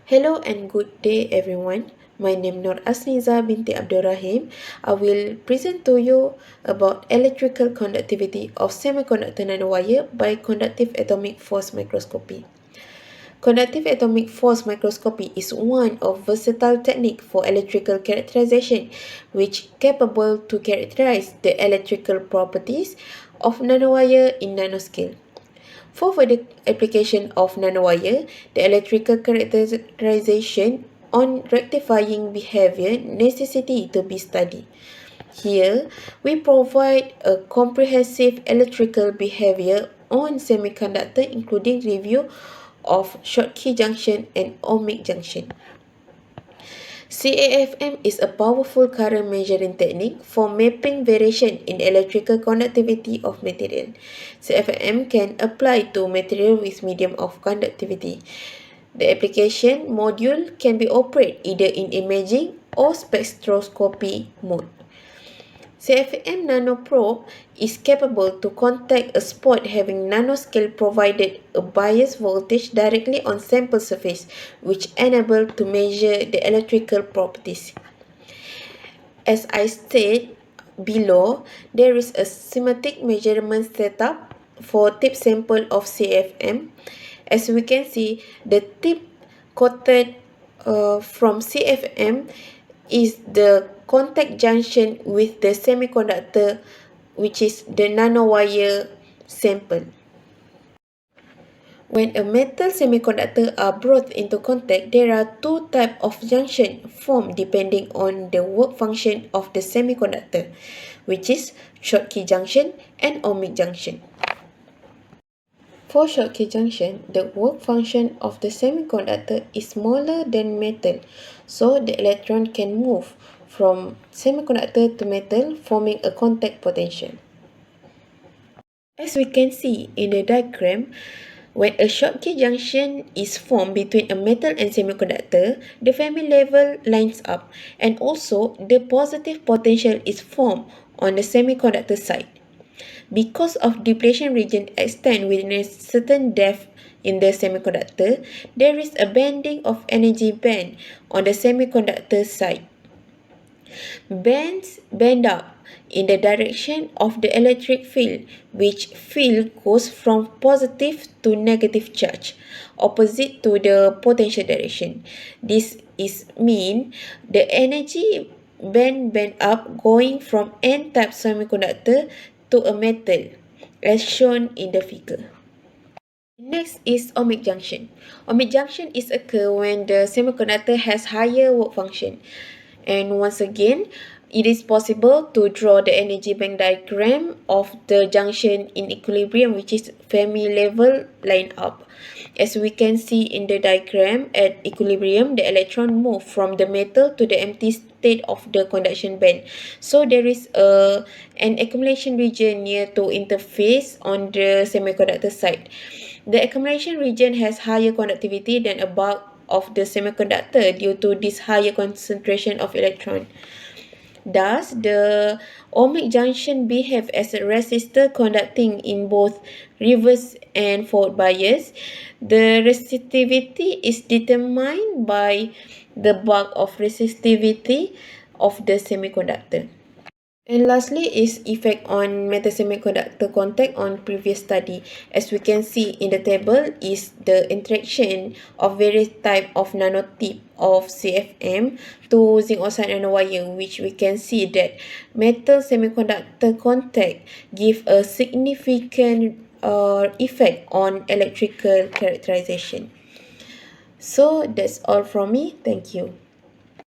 Hello and good day everyone. My name Nur Asniza binti Abdul Rahim. I will present to you about electrical conductivity of semiconductor nanowire by conductive atomic force microscopy. Conductive atomic force microscopy is one of versatile technique for electrical characterization which capable to characterize the electrical properties of nanowire in nanoscale. For further application of nanowire, the electrical characterization on rectifying behavior necessity to be studied. Here, we provide a comprehensive electrical behavior on semiconductor including review of short key junction and ohmic junction. CAFM is a powerful current measuring technique for mapping variation in electrical conductivity of material. CAFM can apply to material with medium of conductivity. The application module can be operated either in imaging or spectroscopy mode. CFM nanoprobe is capable to contact a spot having nanoscale provided a bias voltage directly on sample surface, which enable to measure the electrical properties. As I state below, there is a schematic measurement setup for tip sample of CFM. As we can see, the tip coated from CFM is the contact junction with the semiconductor, which is the nanowire sample. When a metal semiconductor are brought into contact, there are two types of junction formed depending on the work function of the semiconductor, which is short key junction and ohmic junction. For short key junction, the work function of the semiconductor is smaller than metal, so the electron can move from semiconductor to metal, forming a contact potential. As we can see in the diagram, when a short key junction is formed between a metal and semiconductor, the Fermi level lines up, and also the positive potential is formed on the semiconductor side. Because of depletion region extend within a certain depth in the semiconductor, there is a bending of energy band on the semiconductor side. Bands bend up in the direction of the electric field, which field goes from positive to negative charge, opposite to the potential direction. This is mean the energy bend up going from N-type semiconductor to a metal, as shown in the figure. Next is ohmic junction. Ohmic junction is occur when the semiconductor has higher work function. And once again, it is possible to draw the energy band diagram of the junction in equilibrium, which is Fermi level line up. As we can see in the diagram, at equilibrium, the electron move from the metal to the empty state of the conduction band. So there is an accumulation region near to interface on the semiconductor side. The accumulation region has higher conductivity than a bulk of the semiconductor due to this higher concentration of electron. Thus, the ohmic junction behave as a resistor conducting in both reverse and forward bias. The resistivity is determined by the bulk of resistivity of the semiconductor. And lastly is effect on metal semiconductor contact on previous study. As we can see in the table is the interaction of various type of nanotip of CFM to zinc oxide nanowire, which we can see that metal semiconductor contact give a significant effect on electrical characterization. So that's all from me. Thank you.